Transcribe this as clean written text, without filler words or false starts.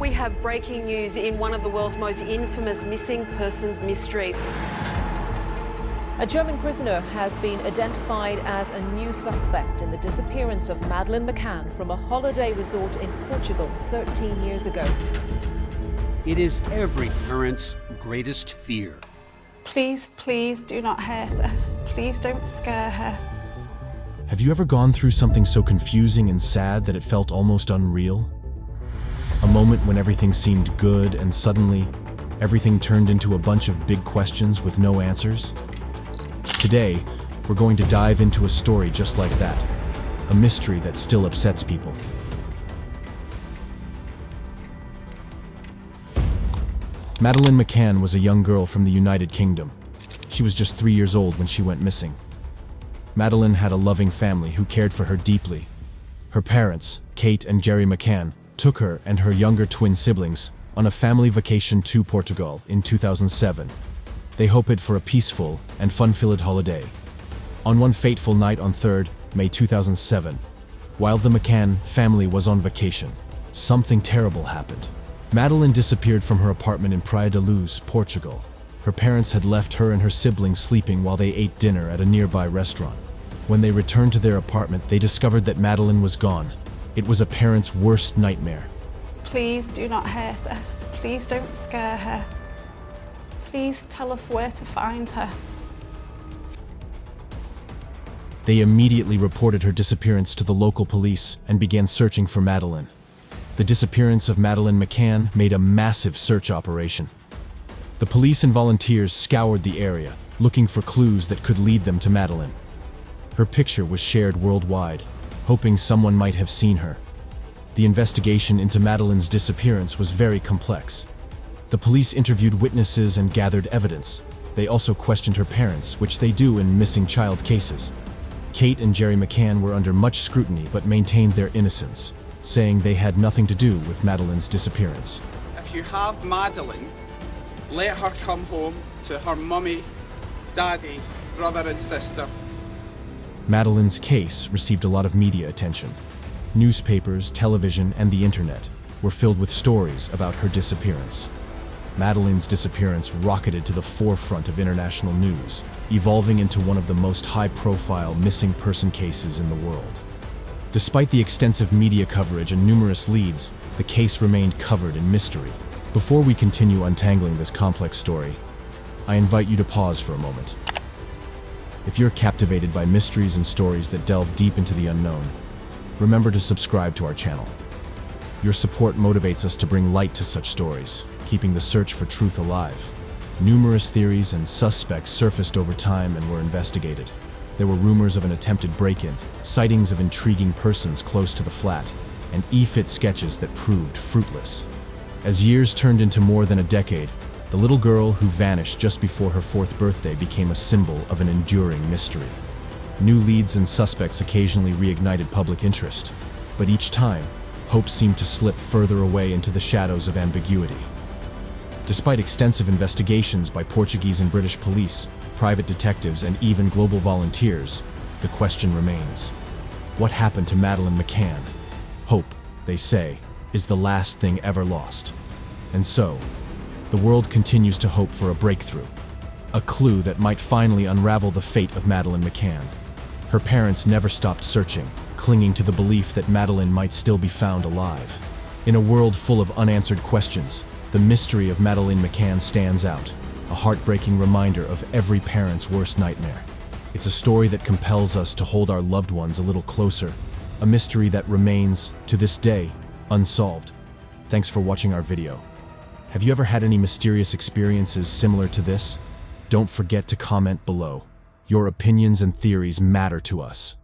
We have breaking news in one of the world's most infamous missing persons mysteries. A German prisoner has been identified as a new suspect in the disappearance of Madeleine McCann from a holiday resort in Portugal 13 years ago. It is every parent's greatest fear. Please, please do not hurt her. Please don't scare her. Have you ever gone through something so confusing and sad that it felt almost unreal? A moment when everything seemed good and suddenly, everything turned into a bunch of big questions with no answers? Today, we're going to dive into a story just like that, a mystery that still upsets people. Madeleine McCann was a young girl from the United Kingdom. She was just 3 years old when she went missing. Madeleine had a loving family who cared for her deeply. Her parents, Kate and Gerry McCann, took her and her younger twin siblings on a family vacation to Portugal in 2007. They hoped for a peaceful and fun-filled holiday. On one fateful night on 3rd May 2007, while the McCann family was on vacation, something terrible happened. Madeleine disappeared from her apartment in Praia da Luz, Portugal. Her parents had left her and her siblings sleeping while they ate dinner at a nearby restaurant. When they returned to their apartment, they discovered that Madeleine was gone. It was a parent's worst nightmare. Please do not hurt her. Please don't scare her. Please tell us where to find her. They immediately reported her disappearance to the local police and began searching for Madeleine. The disappearance of Madeleine McCann made a massive search operation. The police and volunteers scoured the area, looking for clues that could lead them to Madeleine. Her picture was shared worldwide, hoping someone might have seen her. The investigation into Madeleine's disappearance was very complex. The police interviewed witnesses and gathered evidence. They also questioned her parents, which they do in missing child cases. Kate and Gerry McCann were under much scrutiny but maintained their innocence, saying they had nothing to do with Madeleine's disappearance. If you have Madeleine, let her come home to her mummy, daddy, brother and sister. Madeleine's case received a lot of media attention. Newspapers, television, and the internet were filled with stories about her disappearance. Madeleine's disappearance rocketed to the forefront of international news, evolving into one of the most high-profile missing person cases in the world. Despite the extensive media coverage and numerous leads, the case remained covered in mystery. Before we continue untangling this complex story, I invite you to pause for a moment. If you're captivated by mysteries and stories that delve deep into the unknown, remember to subscribe to our channel. Your support motivates us to bring light to such stories, keeping the search for truth alive. Numerous theories and suspects surfaced over time and were investigated. There were rumors of an attempted break-in, sightings of intriguing persons close to the flat, and e-fit sketches that proved fruitless. As years turned into more than a decade, the little girl who vanished just before her 4th birthday became a symbol of an enduring mystery. New leads and suspects occasionally reignited public interest, but each time, hope seemed to slip further away into the shadows of ambiguity. Despite extensive investigations by Portuguese and British police, private detectives, and even global volunteers, the question remains: what happened to Madeleine McCann? Hope, they say, is the last thing ever lost. And so, the world continues to hope for a breakthrough, a clue that might finally unravel the fate of Madeleine McCann. Her parents never stopped searching, clinging to the belief that Madeleine might still be found alive. In a world full of unanswered questions, the mystery of Madeleine McCann stands out, a heartbreaking reminder of every parent's worst nightmare. It's a story that compels us to hold our loved ones a little closer, a mystery that remains, to this day, unsolved. Thanks for watching our video. Have you ever had any mysterious experiences similar to this? Don't forget to comment below. Your opinions and theories matter to us.